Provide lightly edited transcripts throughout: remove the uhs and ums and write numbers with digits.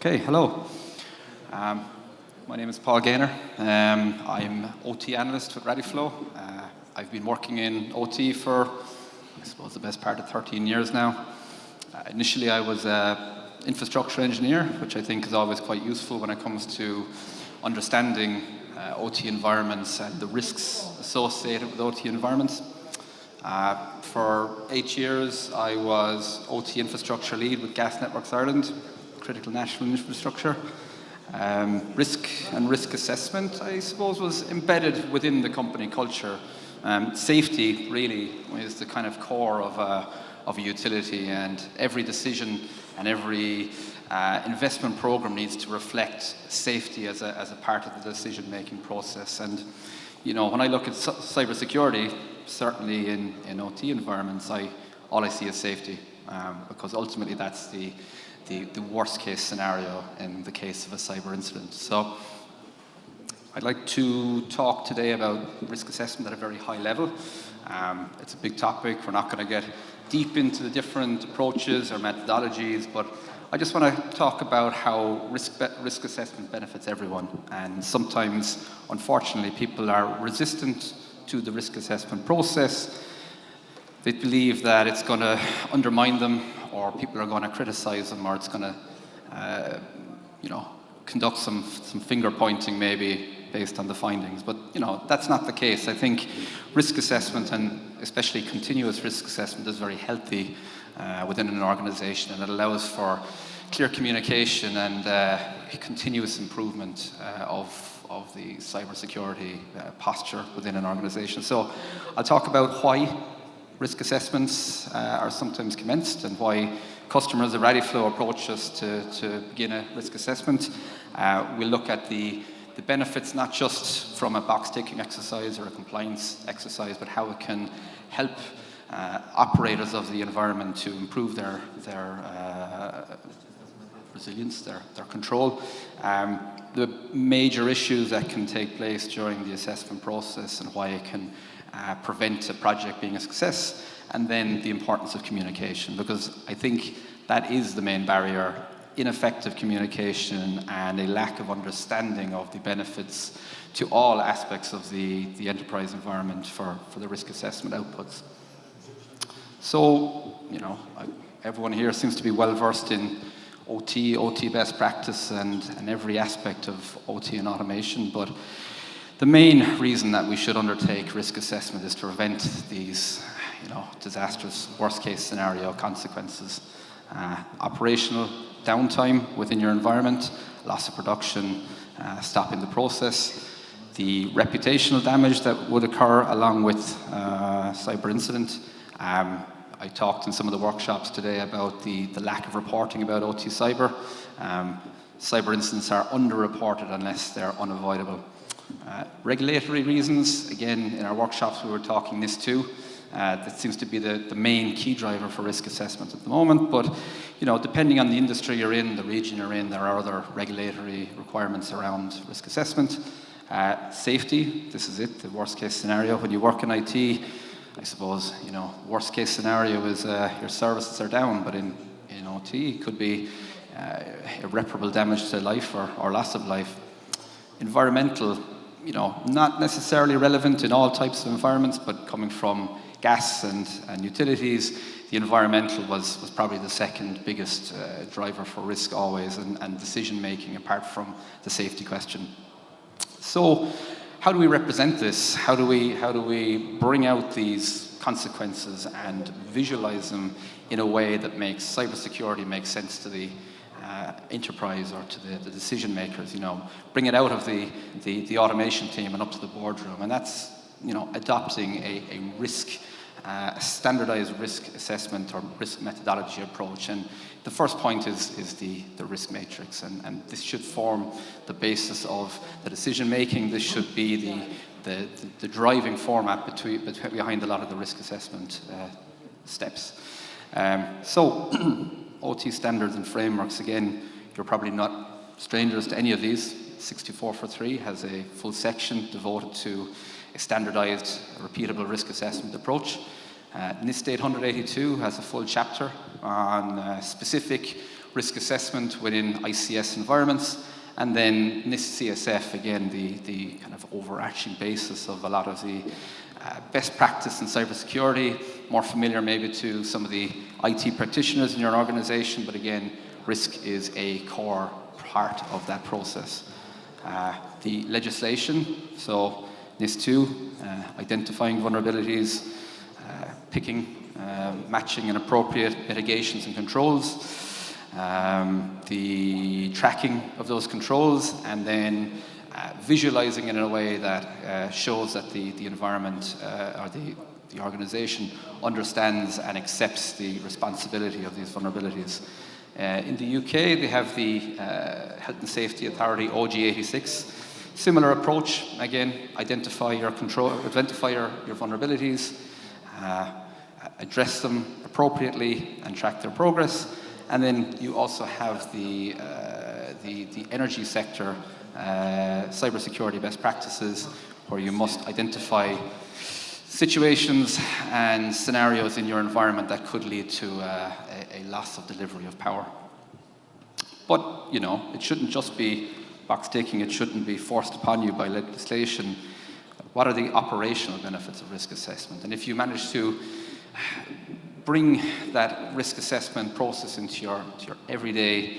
Okay, hello. My name is Paul Gaynor. I'm OT analyst with ReadyFlow. I've been working in OT for, I suppose, the best part of 13 years now. Initially, I was an infrastructure engineer, which I think is always quite useful when it comes to understanding OT environments and the risks associated with OT environments. For 8 years, I was OT infrastructure lead with Gas Networks Ireland, critical national infrastructure. Risk and risk assessment, I suppose, was embedded within the company culture. Safety really is the kind of core of a utility, and every decision and every investment program needs to reflect safety as a part of the decision-making process. And you know, when I look at cybersecurity, certainly in OT environments, all I see is safety, because ultimately that's the worst case scenario in the case of a cyber incident. So I'd like to talk today about risk assessment at a very high level. It's a big topic. We're not going to get deep into the different approaches or methodologies, but I just want to talk about how risk assessment benefits everyone. And sometimes, unfortunately, people are resistant to the risk assessment process. They believe that it's going to undermine them, or people are going to criticize them, or it's going to, conduct some finger pointing maybe based on the findings. But that's not the case. I think risk assessment, and especially continuous risk assessment, is very healthy within an organization, and it allows for clear communication and continuous improvement of the cybersecurity posture within an organization. So I'll talk about why risk assessments are sometimes commenced and why customers at ReadyFlow approach us to begin a risk assessment. We'll look at the benefits, not just from a box-ticking exercise or a compliance exercise, but how it can help operators of the environment to improve their resilience, their control. The major issues that can take place during the assessment process and why it can prevent a project being a success, and then the importance of communication, because I think that is the main barrier: ineffective communication and a lack of understanding of the benefits to all aspects of the enterprise environment for the risk assessment outputs. So, everyone here seems to be well versed in OT best practice and every aspect of OT and automation, but the main reason that we should undertake risk assessment is to prevent these, disastrous worst-case scenario consequences. Operational downtime within your environment, loss of production, stopping the process, the reputational damage that would occur along with cyber incident. I talked in some of the workshops today about the lack of reporting about OT cyber. Cyber incidents are underreported unless they're unavoidable. Regulatory reasons, again, in our workshops we were talking this too. That seems to be the main key driver for risk assessment at the moment, but depending on the industry you're in, the region you're in, there are other regulatory requirements around risk assessment. Safety, this is it, the worst case scenario. When you work in IT, I suppose, worst case scenario is your services are down, but in OT it could be irreparable damage to life or loss of life. Environmental, not necessarily relevant in all types of environments, but coming from gas and utilities, the environmental was probably the second biggest driver for risk always, and decision making apart from the safety question. So how do we represent this? How do we bring out these consequences and visualize them in a way that makes cybersecurity make sense to the enterprise or to the decision makers? Bring it out of the automation team and up to the boardroom, and that's adopting a standardized risk assessment or risk methodology approach. And the first point is the risk matrix, and this should form the basis of the decision making. This should be the driving format behind a lot of the risk assessment steps. So OT standards and frameworks, again, you're probably not strangers to any of these. 62443 has a full section devoted to a standardized, repeatable risk assessment approach. NIST 882 has a full chapter on specific risk assessment within ICS environments, and then NIST CSF, again, the kind of overarching basis of a lot of the best practice in cybersecurity, more familiar maybe to some of the IT practitioners in your organization, but again, risk is a core part of that process. The legislation, so NIST 2, identifying vulnerabilities, picking, matching and appropriate mitigations and controls, the tracking of those controls, and then visualizing it in a way that shows that the environment or the organization understands and accepts the responsibility of these vulnerabilities. In the UK, they have the Health and Safety Authority, OG86. Similar approach, again, identify your vulnerabilities, address them appropriately and track their progress. And then you also have the energy sector cybersecurity best practices, where you must identify situations and scenarios in your environment that could lead to a loss of delivery of power. But, you know, it shouldn't just be box ticking, it shouldn't be forced upon you by legislation. What are the operational benefits of risk assessment? And if you manage to bring that risk assessment process into your everyday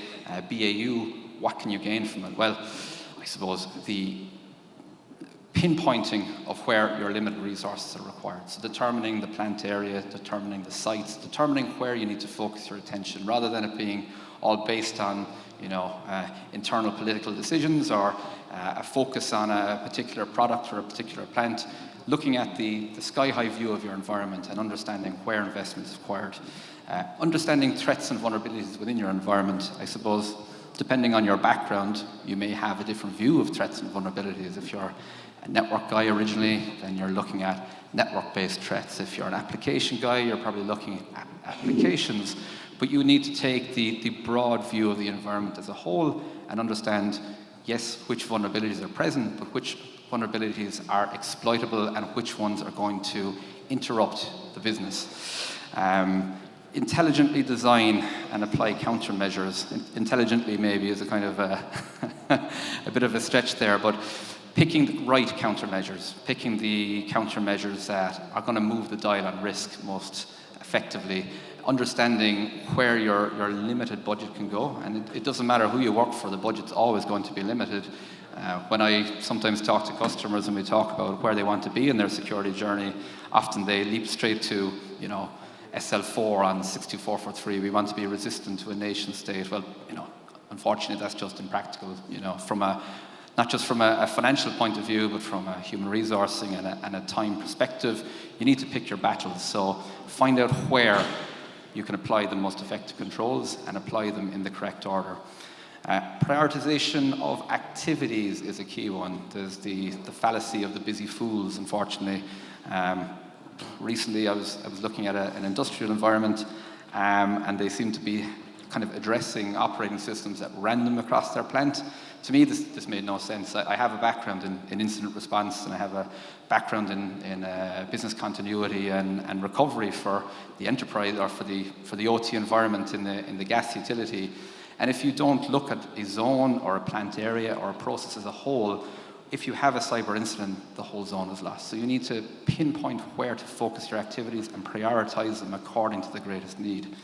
BAU, what can you gain from it? Well, I suppose the pinpointing of where your limited resources are required. So determining the plant area, determining the sites, determining where you need to focus your attention, rather than it being all based on, you know, internal political decisions or a focus on a particular product or a particular plant. Looking at the sky-high view of your environment and understanding where investment is required. Understanding threats and vulnerabilities within your environment. I suppose, depending on your background, you may have a different view of threats and vulnerabilities. If you're a network guy originally, then you're looking at network-based threats. If you're an application guy, you're probably looking at applications. But you need to take the broad view of the environment as a whole and understand, yes, which vulnerabilities are present, but which vulnerabilities are exploitable and which ones are going to interrupt the business. Intelligently design and apply countermeasures. Intelligently maybe is a kind of a bit of a stretch there, but picking the right countermeasures, picking the countermeasures that are going to move the dial on risk most effectively, understanding where your limited budget can go. And it doesn't matter who you work for, the budget's always going to be limited. When I sometimes talk to customers and we talk about where they want to be in their security journey, often they leap straight to, you know, SL4 on 62443, we want to be resistant to a nation state. Well, you know, unfortunately that's just impractical, you know, from not just from a financial point of view, but from a human resourcing and a time perspective. You need to pick your battles. So find out where you can apply the most effective controls and apply them in the correct order. Prioritization of activities is a key one. There's the fallacy of the busy fools, unfortunately. Recently, I was looking at an industrial environment, and they seem to be kind of addressing operating systems at random across their plant. To me, this made no sense. I have a background in incident response, and I have a background in business continuity and recovery for the enterprise or for the OT environment in the gas utility. And if you don't look at a zone or a plant area or a process as a whole, if you have a cyber incident, the whole zone is lost. So you need to pinpoint where to focus your activities and prioritize them according to the greatest need.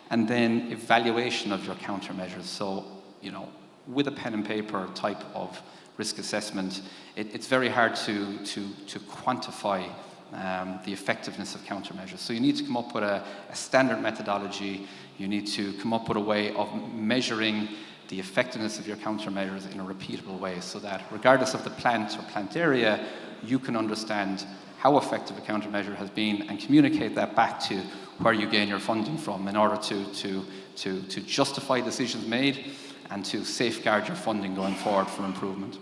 And then evaluation of your countermeasures. So, you know, with a pen and paper type of risk assessment, it's very hard to quantify the effectiveness of countermeasures. So you need to come up with a standard methodology. You need to come up with a way of measuring the effectiveness of your countermeasures in a repeatable way, so that regardless of the plant or plant area, you can understand how effective a countermeasure has been and communicate that back to where you gain your funding from in order to justify decisions made and to safeguard your funding going forward for improvement.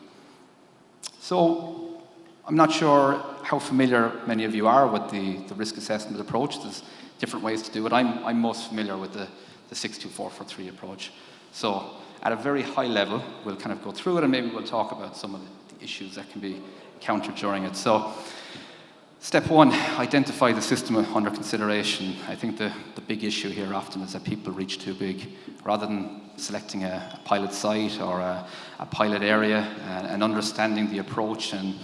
So I'm not sure how familiar many of you are with the risk assessment approach. There's different ways to do it. I'm most familiar with the 62443 approach. So at a very high level, we'll kind of go through it and maybe we'll talk about some of the issues that can be encountered during it. So Step one, identify the system under consideration. I think the big issue here often is that people reach too big. Rather than selecting a pilot site or a pilot area and understanding the approach and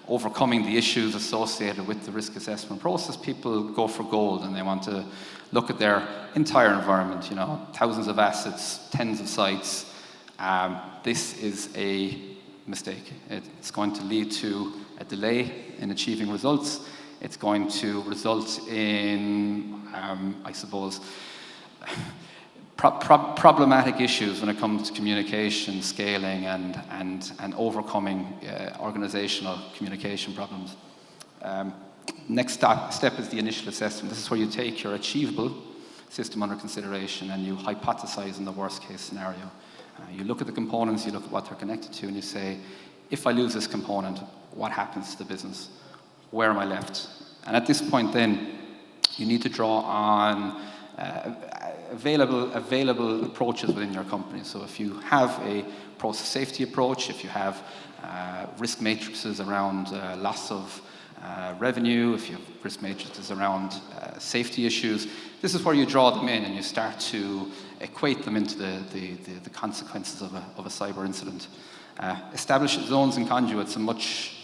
overcoming the issues associated with the risk assessment process, people go for gold and they want to look at their entire environment, thousands of assets, tens of sites. This is a mistake. It's going to lead to a delay in achieving results. It's going to result in, I suppose, problematic issues when it comes to communication, scaling, and overcoming organizational communication problems. Next step is the initial assessment. This is where you take your achievable system under consideration and you hypothesize in the worst case scenario. You look at the components, you look at what they're connected to, and you say, if I lose this component, what happens to the business? Where am I left? And at this point then, you need to draw on available approaches within your company. So if you have a process safety approach, if you have risk matrices around loss of revenue, if you have risk matrices around safety issues, this is where you draw them in and you start to equate them into the consequences of a cyber incident. Establish zones and conduits, a much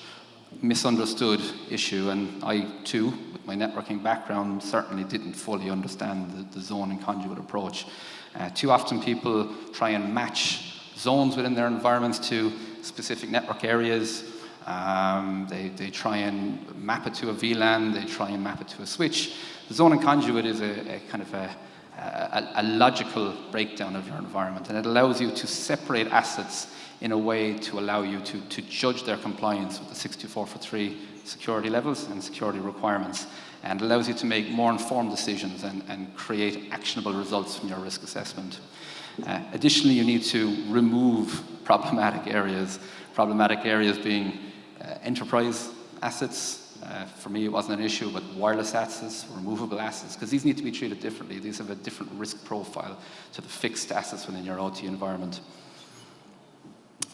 misunderstood issue, and I too, with my networking background, certainly didn't fully understand the zone and conduit approach. Too often people try and match zones within their environments to specific network areas. They try and map it to a VLAN, they try and map it to a switch. The zone and conduit is a kind of a logical breakdown of your environment, and it allows you to separate assets in a way to allow you to judge their compliance with the 62443 security levels and security requirements, and allows you to make more informed decisions and create actionable results from your risk assessment. Additionally, you need to remove problematic areas being enterprise assets. For me, it wasn't an issue, but wireless assets, removable assets, because these need to be treated differently. These have a different risk profile to the fixed assets within your OT environment.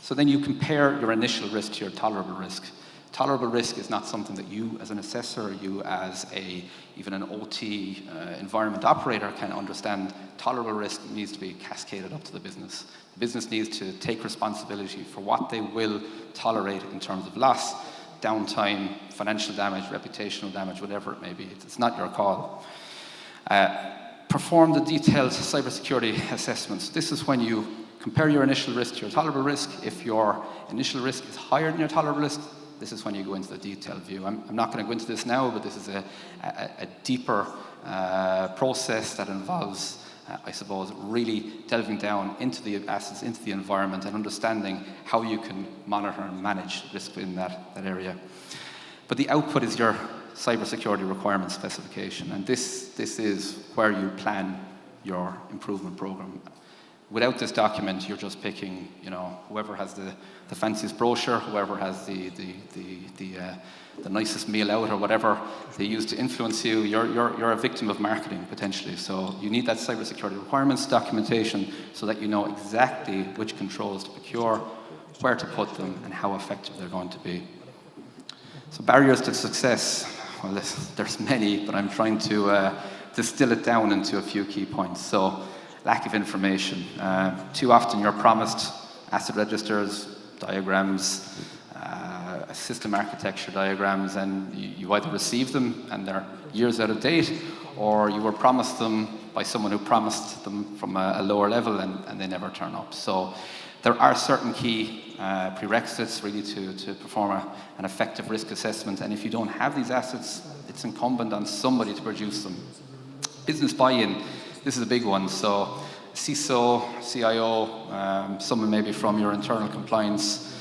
So then you compare your initial risk to your tolerable risk. Tolerable risk is not something that you as an assessor, you as even an OT environment operator can understand. Tolerable risk needs to be cascaded up to the business. The business needs to take responsibility for what they will tolerate in terms of loss, downtime, financial damage, reputational damage, whatever it may be. It's not your call. Perform the detailed cybersecurity assessments. This is when you compare your initial risk to your tolerable risk. If your initial risk is higher than your tolerable risk, this is when you go into the detailed view. I'm not going to go into this now, but this is a deeper process that involves, I suppose, really delving down into the assets, into the environment, and understanding how you can monitor and manage risk in that area. But the output is your cybersecurity requirement specification, and this is where you plan your improvement program. Without this document, you're just picking, whoever has the fanciest brochure, whoever has the nicest meal out, or whatever they use to influence you. You're a victim of marketing potentially. So you need that cybersecurity requirements documentation so that you know exactly which controls to procure, where to put them, and how effective they're going to be. So barriers to success. Well, there's many, but I'm trying to distill it down into a few key points. So lack of information. Too often you're promised asset registers, diagrams, system architecture diagrams, and you either receive them and they're years out of date, or you were promised them by someone who promised them from a lower level and they never turn up. So there are certain key prerequisites really to perform an effective risk assessment, and if you don't have these assets, it's incumbent on somebody to produce them. Business buy-in. This is a big one. So CISO, CIO, someone maybe from your internal compliance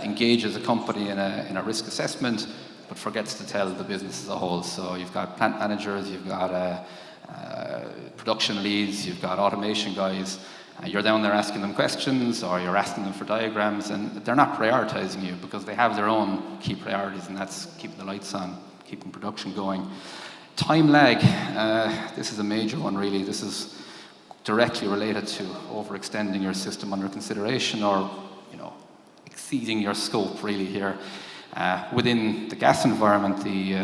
engages a company in a risk assessment, but forgets to tell the business as a whole. So you've got plant managers, you've got production leads, you've got automation guys. You're down there asking them questions, or you're asking them for diagrams, and they're not prioritizing you because they have their own key priorities, and that's keeping the lights on, keeping production going. Time lag, this is a major one really. This is directly related to overextending your system under consideration, or exceeding your scope really here. Within the gas environment, the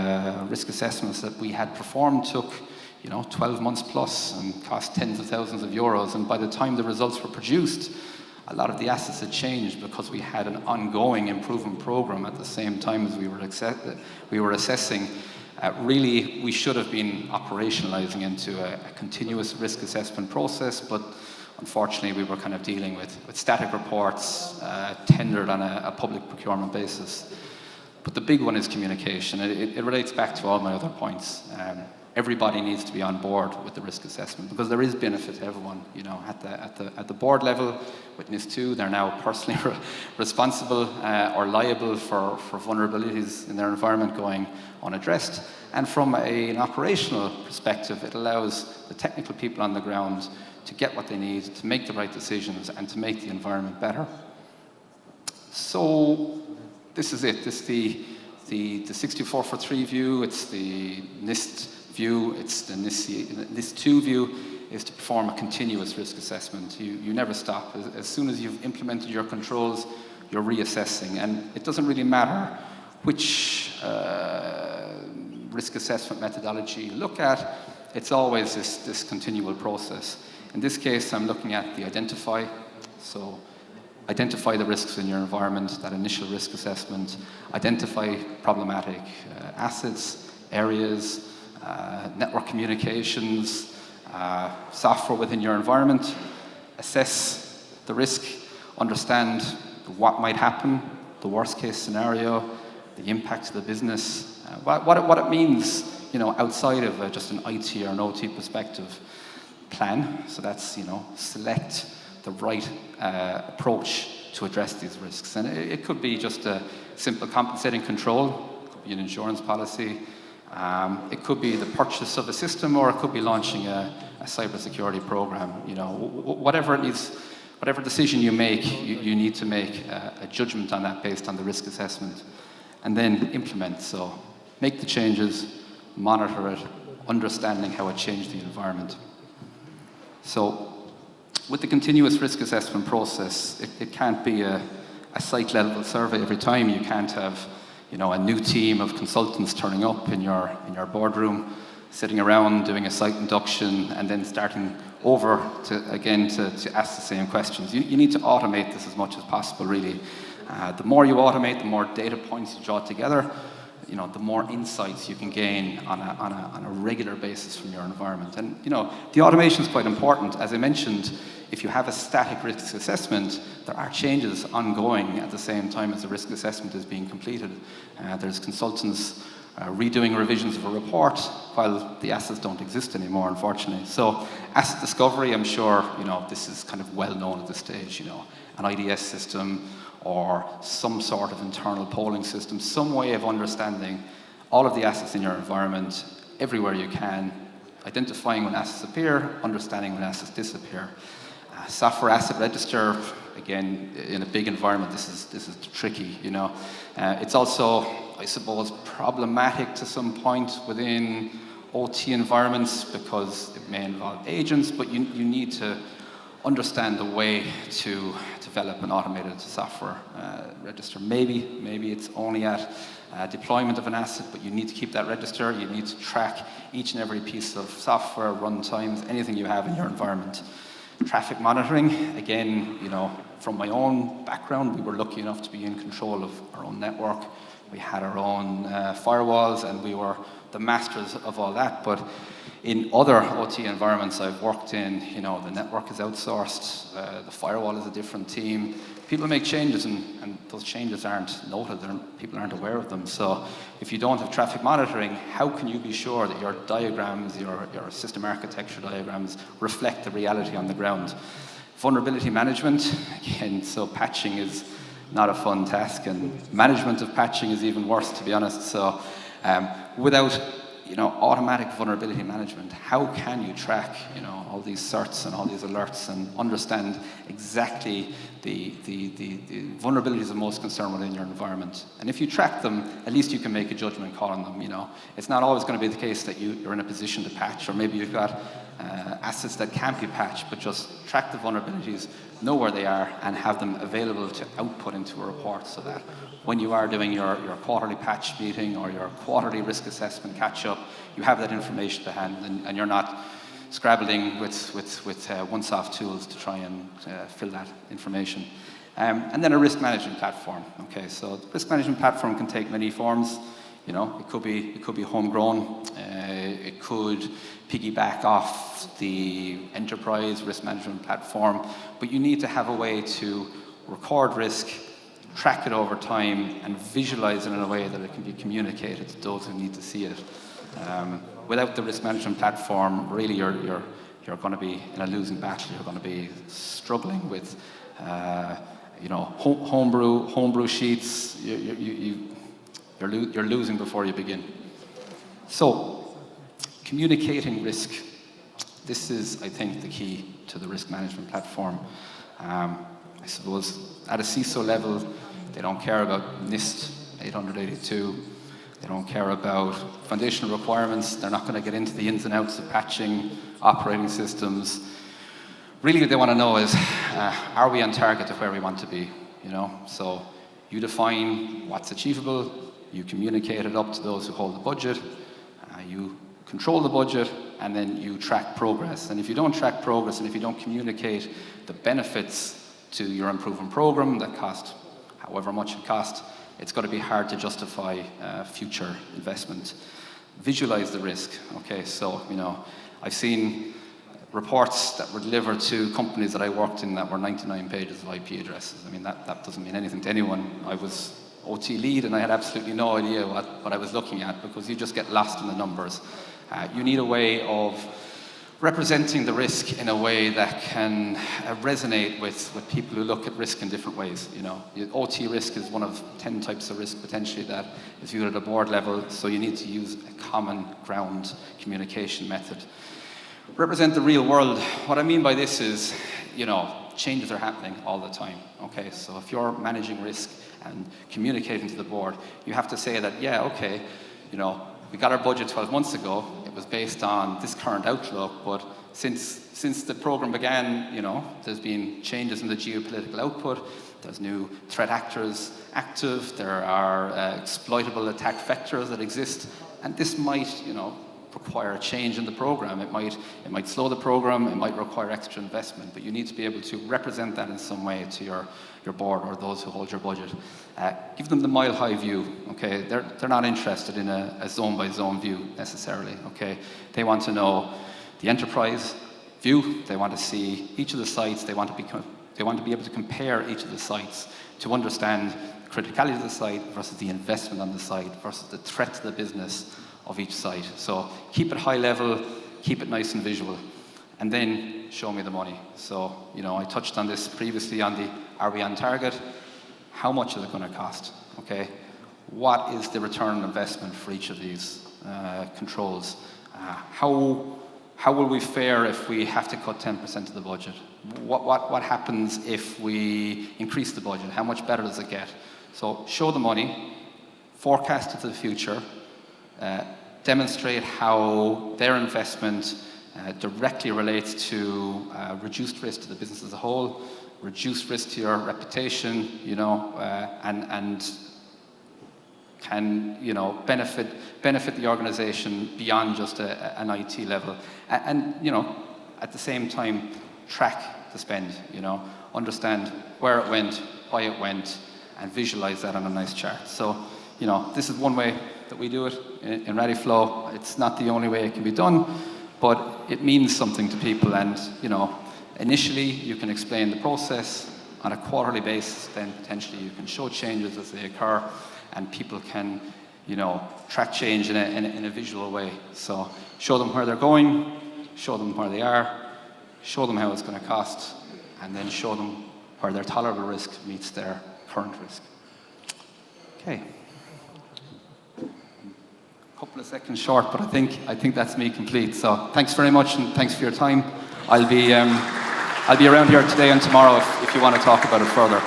risk assessments that we had performed took 12 months plus and cost tens of thousands of euros. And by the time the results were produced, a lot of the assets had changed because we had an ongoing improvement program at the same time as we were assessing. Really, we should have been operationalizing into a continuous risk assessment process, but unfortunately, we were kind of dealing with static reports tendered on a public procurement basis. But the big one is communication. It relates back to all my other points. Everybody needs to be on board with the risk assessment because there is benefit to everyone. At the board level, with NIS2, they're now personally responsible or liable for vulnerabilities in their environment going unaddressed. And from an operational perspective, it allows the technical people on the ground to get what they need, to make the right decisions, and to make the environment better. So this is it. This is the 62443 view. It's the NIST view. It's the NIS2 view, is to perform a continuous risk assessment. You never stop. As soon as you've implemented your controls, you're reassessing. And it doesn't really matter which risk assessment methodology you look at. It's always this continual process. In this case, I'm looking at the identify. So identify the risks in your environment, that initial risk assessment, identify problematic assets, areas, network communications, software within your environment, assess the risk, understand what might happen, the worst case scenario, the impact to the business, what it means, outside of just an IT or an OT perspective. Plan, so that's, select the right approach to address these risks. And it could be just a simple compensating control, it could be an insurance policy, it could be the purchase of a system, or it could be launching a cybersecurity program. Whatever it is, whatever decision you make, you need to make a judgment on that based on the risk assessment, and then implement. So make the changes, monitor it, understanding how it changed the environment. So with the continuous risk assessment process, it can't be a site-level survey every time. You can't have a new team of consultants turning up in your boardroom, sitting around doing a site induction, and then starting over to ask the same questions. You need to automate this as much as possible, really. The more you automate, the more data points you draw together, the more insights you can gain on a regular basis from your environment. And, the automation is quite important. As I mentioned, if you have a static risk assessment, there are changes ongoing at the same time as the risk assessment is being completed. There's consultants redoing revisions of a report while the assets don't exist anymore, unfortunately. So asset discovery, I'm sure, this is kind of well known at this stage, an IDS system, or some sort of internal polling system, some way of understanding all of the assets in your environment everywhere you can, identifying when assets appear, understanding when assets disappear. Software asset register, again, in a big environment, this is tricky, It's also, I suppose, problematic to some point within OT environments because it may involve agents, but you need to understand the way to develop an automated software register. Maybe it's only at deployment of an asset, but you need to keep that register. You need to track each and every piece of software, run times, anything you have in your environment. Traffic monitoring, again, from my own background, we were lucky enough to be in control of our own network. We had our own firewalls, and we were the masters of all that. But in other OT environments I've worked in, the network is outsourced, the firewall is a different team. People make changes, and those changes aren't noted, people aren't aware of them. So if you don't have traffic monitoring, how can you be sure that your diagrams, your system architecture diagrams, reflect the reality on the ground? Vulnerability management, again, so patching is not a fun task, and management of patching is even worse, to be honest. So without automatic vulnerability management, how can you track all these certs and all these alerts and understand exactly the vulnerabilities of most concern within your environment? And if you track them, at least you can make a judgment call on them. It's not always going to be the case that you're in a position to patch, or maybe you've got assets that can't be patched, but just track the vulnerabilities, know where they are, and have them available to output into a report, so that when you are doing your quarterly patch meeting or your quarterly risk assessment catch-up, you have that information to hand, and you're not scrabbling with one-off tools to try and fill that information. And then a risk management platform. Okay, so the risk management platform can take many forms. You know, it could be homegrown. It could piggyback off the enterprise risk management platform. But you need to have a way to record risk, track it over time, and visualize it in a way that it can be communicated to those who need to see it. Without the risk management platform, really you're going to be in a losing battle. You're going to be struggling with you know, homebrew sheets. You're losing before you begin. So, communicating risk. This is, I think, the key to the risk management platform. I suppose at a CISO level, they don't care about NIST 882. They don't care about foundational requirements. They're not going to get into the ins and outs of patching, operating systems. Really what they want to know is, are we on target to where we want to be? You know, so you define what's achievable, you communicate it up to those who hold the budget, you control the budget, and then you track progress. And if you don't track progress, and if you don't communicate the benefits to your improvement program that cost however much it costs, it's going to be hard to justify future investment. Visualize the risk. Okay, so, you know, I've seen reports that were delivered to companies that I worked in that were 99 pages of IP addresses. I mean, that doesn't mean anything to anyone. I was OT lead and I had absolutely no idea what I was looking at, because you just get lost in the numbers. You need a way of representing the risk in a way that can resonate with people who look at risk in different ways. You know, OT risk is one of 10 types of risk potentially that is viewed at a board level, so you need to use a common ground communication method. Represent the real world. What I mean by this is, you know, changes are happening all the time. Okay, so if you're managing risk and communicating to the board, you have to say that, yeah, okay, you know, we got our budget 12 months ago. It was based on this current outlook, but since the program began, you know, there's been changes in the geopolitical output. There's new threat actors active. There are exploitable attack vectors that exist, and this might, you know, require a change in the program. It might slow the program. It might require extra investment, but you need to be able to represent that in some way to your board or those who hold your budget. Give them the mile-high view. Okay, they're not interested in a zone-by-zone view necessarily. Okay, they want to know the enterprise view. They want to see each of the sites. They want to be able to compare each of the sites to understand the criticality of the site versus the investment on the site versus the threat to the business of each site. So keep it high level, keep it nice and visual, and then show me the money. So, you know, I touched on this previously on the, are we on target? How much is it going to cost? Okay, what is the return on investment for each of these controls? How will we fare if we have to cut 10% of the budget? What happens if we increase the budget? How much better does it get? So show the money, forecast it to the future, demonstrate how their investment directly relates to reduced risk to the business as a whole, reduced risk to your reputation, you know, and can, you know, benefit the organization beyond just an IT level, and you know, at the same time track the spend, you know, understand where it went, why it went, and visualize that on a nice chart. So, you know, this is one way that we do it in ReadyFlow. It's not the only way it can be done, but it means something to people. And, you know, initially you can explain the process on a quarterly basis, then potentially you can show changes as they occur, and people can, you know, track change in a visual way. So show them where they're going, show them where they are, show them how it's going to cost, and then show them where their tolerable risk meets their current risk. Okay. Couple of seconds short, but I think that's me complete. So thanks very much, and thanks for your time. I'll be around here today and tomorrow if you want to talk about it further.